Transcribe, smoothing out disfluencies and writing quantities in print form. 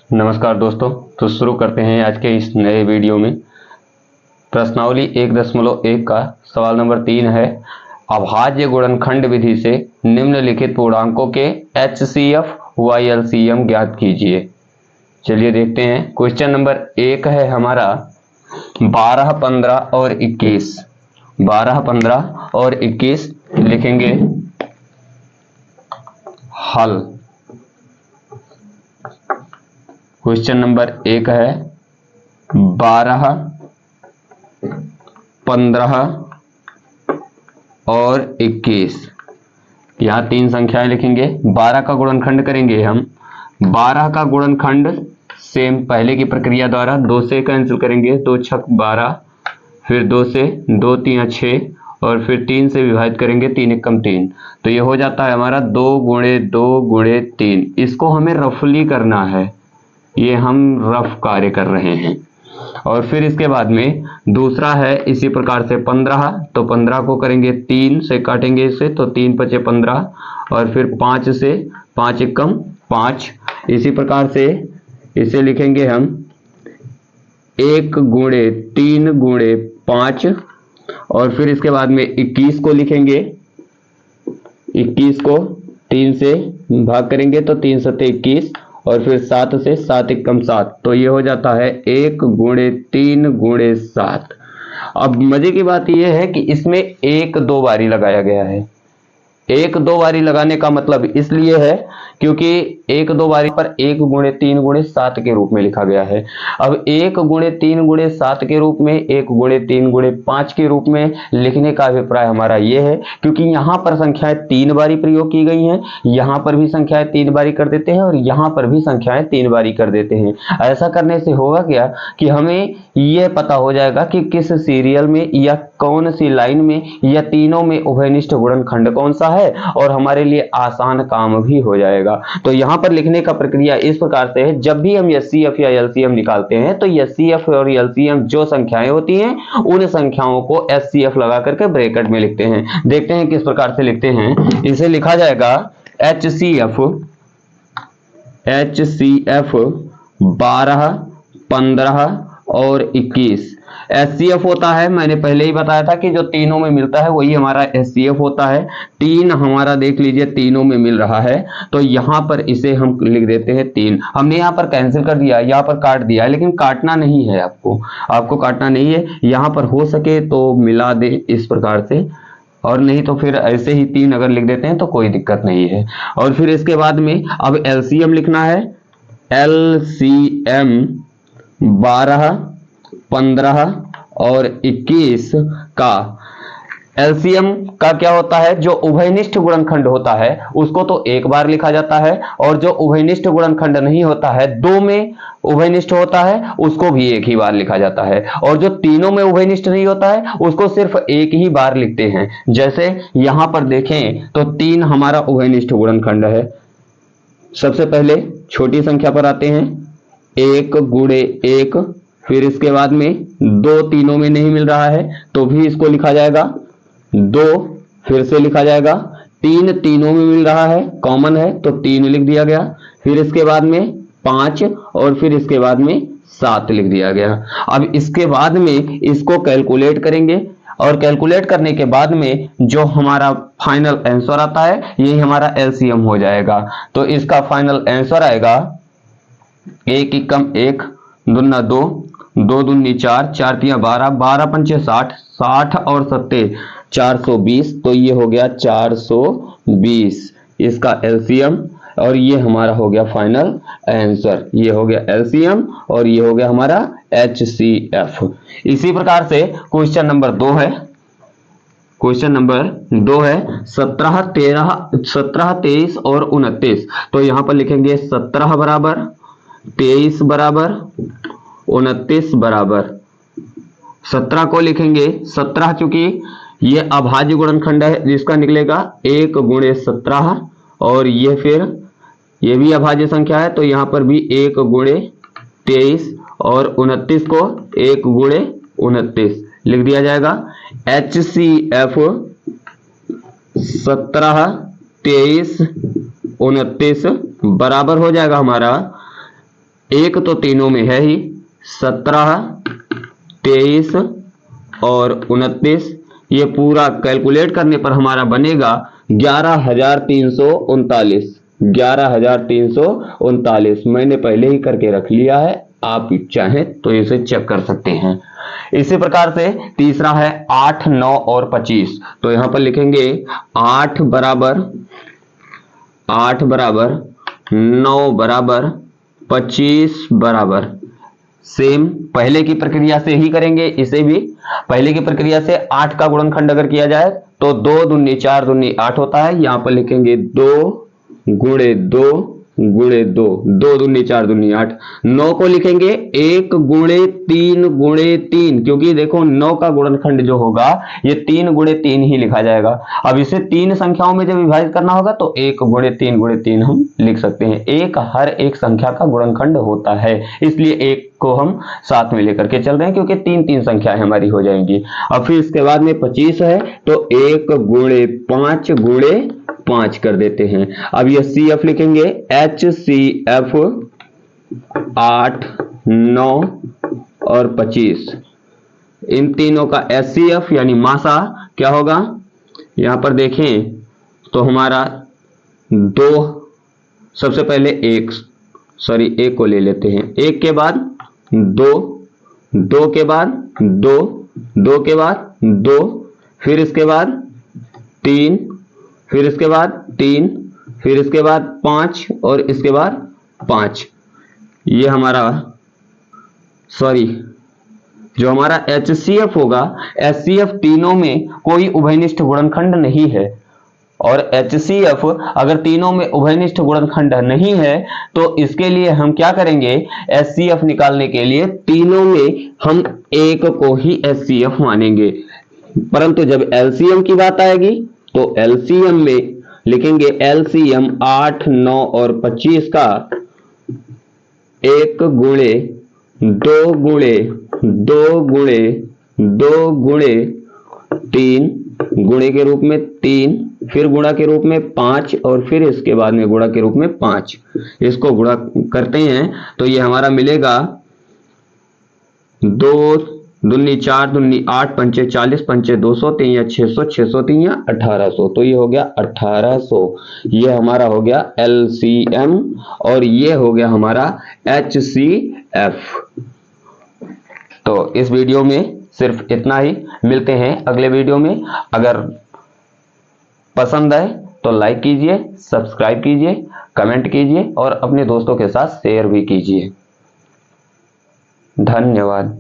नमस्कार दोस्तों। तो शुरू करते हैं आज के इस नए वीडियो में। प्रश्नावली 1.1 का सवाल नंबर 3 है, अभाज्य गुणनखंड विधि से निम्नलिखित पूर्णांकों के HCF व LCM ज्ञात कीजिए। चलिए देखते हैं। क्वेश्चन नंबर 1 है हमारा 12, 15 और 21। 12, 15 और 21 लिखेंगे हल। क्वेश्चन नंबर 1 है 12, 15 और 21। यहाँ 3 संख्याएं लिखेंगे। 12 का गुणनखंड करेंगे हम। 12 का गुणनखंड सेम पहले की प्रक्रिया द्वारा 2 से कैंसिल करेंगे, 2 छक 12, फिर 2 से 2 3 6 और फिर 3 से विभाजित करेंगे, 3 एकम 3। तो ये हो जाता है हमारा 2 गुणे 2 गुणे 3। इसको हमें रफली करना है, ये हम रफ कार्य कर रहे हैं। और फिर इसके बाद में दूसरा है इसी प्रकार से 15। तो 15 को करेंगे 3 से काटेंगे इसे, तो 3 पचे 15 और फिर 5 से 5 एकम 5। इसी प्रकार से इसे लिखेंगे हम 1 गुणे 3 गुणे 5 और फिर इसके बाद में 21 को लिखेंगे। 21 को 3 से भाग करेंगे तो 3 सते 21 और फिर 7 से 7 एकम 7। तो ये हो जाता है 1 गुणे 3 गुणे 7। अब मजे की बात यह है कि इसमें 1-2 बारी लगाया गया है। 1-2 बारी लगाने का मतलब इसलिए है क्योंकि 1-2 बारी पर 1 गुणे 3 गुणे 7 के रूप में लिखा गया है। अब 1 गुणे 3 गुणे 7 के रूप में, 1 गुणे 3 गुणे 5 के रूप में लिखने का अभिप्राय हमारा ये है क्योंकि यहाँ पर संख्याएं 3 बारी प्रयोग की गई हैं, यहाँ पर भी संख्याएं 3 बारी कर देते हैं और यहाँ पर भी संख्याएं 3 बारी कर देते हैं। ऐसा करने से होगा क्या कि हमें यह पता हो जाएगा कि किस सीरियल में या कौन सी लाइन में या तीनों में उभयनिष्ठ गुणनखंड कौन सा है और हमारे लिए आसान काम भी हो जाएगा। तो यहां पर लिखने का प्रक्रिया इस प्रकार से है, जब भी हम HCF या LCM निकालते हैं तो HCF और LCM जो संख्याएं होती हैं उन संख्याओं को HCF लगा करके ब्रैकेट में लिखते हैं। देखते हैं किस प्रकार से लिखते हैं। इसे लिखा जाएगा HCF 12, 15 और 21। HCF होता है, मैंने पहले ही बताया था कि जो तीनों में मिलता है वही हमारा HCF होता है। 3 हमारा देख लीजिए तीनों में मिल रहा है, तो यहाँ पर इसे हम लिख देते हैं 3। हमने यहाँ पर कैंसिल कर दिया, यहाँ पर काट दिया, लेकिन काटना नहीं है, आपको काटना नहीं है। यहाँ पर हो सके तो मिला दे इस प्रकार से, और नहीं तो फिर ऐसे ही 3 अगर लिख देते हैं तो कोई दिक्कत नहीं है। और फिर इसके बाद में अब LCM लिखना है। LCM 12, 15 और 21 का LCM का क्या होता है, जो उभयनिष्ठ गुणनखंड होता है उसको तो एक बार लिखा जाता है और जो उभयनिष्ठ गुणनखंड नहीं होता है, 2 में उभयनिष्ठ होता है, उसको भी एक ही बार लिखा जाता है। और जो तीनों में उभयनिष्ठ नहीं होता है उसको सिर्फ एक ही बार लिखते हैं। जैसे यहां पर देखें तो 3 हमारा उभयनिष्ठ गुणनखंड है। सबसे पहले छोटी संख्या पर आते हैं, 1 गुणे 1, फिर इसके बाद में 2 तीनों में नहीं मिल रहा है तो भी इसको लिखा जाएगा 2, फिर से लिखा जाएगा 3 तीनों में मिल रहा है, कॉमन है तो 3 लिख दिया गया, फिर इसके बाद में 5 और फिर इसके बाद में 7 लिख दिया गया। अब इसके बाद में इसको कैलकुलेट करेंगे और कैलकुलेट करने के बाद में जो हमारा फाइनल आंसर आता है यही हमारा LCM हो जाएगा। तो इसका फाइनल आंसर आएगा 1 एकम 1, दूना 2, 2 दूनी 4, 4 तिया 12, 12 पंचे 60, 60 और 7 420। तो ये हो गया 420 इसका LCM और ये हमारा हो गया फाइनल आंसर। ये हो गया LCM और ये हो गया हमारा HCF। इसी प्रकार से क्वेश्चन नंबर 2 है। क्वेश्चन नंबर 2 है 17, 23 और 29। तो यहां पर लिखेंगे 17 बराबर, 23 बराबर, 29 बराबर। 17 को लिखेंगे 17 चूंकि ये अभाज्य गुणनखंड है जिसका निकलेगा 1 गुणे 17 और ये फिर ये भी अभाज्य संख्या है तो यहां पर भी 1 गुणे 23 और 29 को 1 गुणे 29 लिख दिया जाएगा। HCF 17, 23, 29 बराबर हो जाएगा हमारा एक तो तीनों में है ही, 17, 23 और 29, ये पूरा कैलकुलेट करने पर हमारा बनेगा 11,339। 11,339 मैंने पहले ही करके रख लिया है, आप चाहें तो इसे चेक कर सकते हैं। इसी प्रकार से तीसरा है 8, 9 और 25। तो यहां पर लिखेंगे 8 बराबर 9 बराबर 25 बराबर, सेम पहले की प्रक्रिया से ही करेंगे। इसे भी पहले की प्रक्रिया से 8 का गुणनखंड अगर किया जाए तो 2 दूनी 4 दूनी 8 होता है। यहां पर लिखेंगे 2 गुणे 2 गुणे 2, 2 दूनी 4 दूनी 8। 9 को लिखेंगे 1 गुणे 3 गुणे 3, क्योंकि देखो 9 का गुणनखंड जो होगा ये 3 गुणे 3 ही लिखा जाएगा। अब इसे 3 संख्याओं में जब विभाजित करना होगा तो 1 गुणे 3 हम लिख सकते हैं। एक हर एक संख्या का गुणनखंड होता है, इसलिए 1 को हम साथ में लेकर के चल रहे हैं, क्योंकि 3 संख्याएं हमारी हो जाएंगी। अब फिर इसके बाद में 25 है तो 1 गुणे 5 गुणे 5 कर देते हैं। अब ये CF लिखेंगे HCF 8, 9 और 25। इन तीनों का HCF यानी मासा क्या होगा, यहां पर देखें तो हमारा 2, सबसे पहले 1 को ले लेते हैं, 1 के बाद 2, 2 के बाद 2, 2 के बाद 2, फिर इसके बाद 3, फिर इसके बाद 3, फिर इसके बाद 5 और इसके बाद 5। ये हमारा जो हमारा HCF होगा, HCF तीनों में कोई उभयनिष्ठ गुणनखंड नहीं है, और HCF अगर तीनों में उभयनिष्ठ गुणनखंड नहीं है तो इसके लिए हम क्या करेंगे, HCF निकालने के लिए तीनों में हम 1 को ही HCF मानेंगे। परंतु जब LCM की बात आएगी तो LCM में लिखेंगे LCM 8, 9 और 25 का 1 गुणे 2 गुणे 2 गुणे 2 गुणे 3 गुणे के रूप में 3, फिर गुणा के रूप में 5 और फिर इसके बाद में गुणा के रूप में 5। इसको गुणा करते हैं तो ये हमारा मिलेगा 2 दूनी 4 दूनी 8, 5 40, 5 200, 3 या 600, 600 3 या 1800। तो ये हो गया 1800। ये हमारा हो गया LCM और ये हो गया हमारा HCF। तो इस वीडियो में सिर्फ इतना ही, मिलते हैं अगले वीडियो में। अगर पसंद आए तो लाइक कीजिए, सब्सक्राइब कीजिए, कमेंट कीजिए और अपने दोस्तों के साथ शेयर भी कीजिए। धन्यवाद।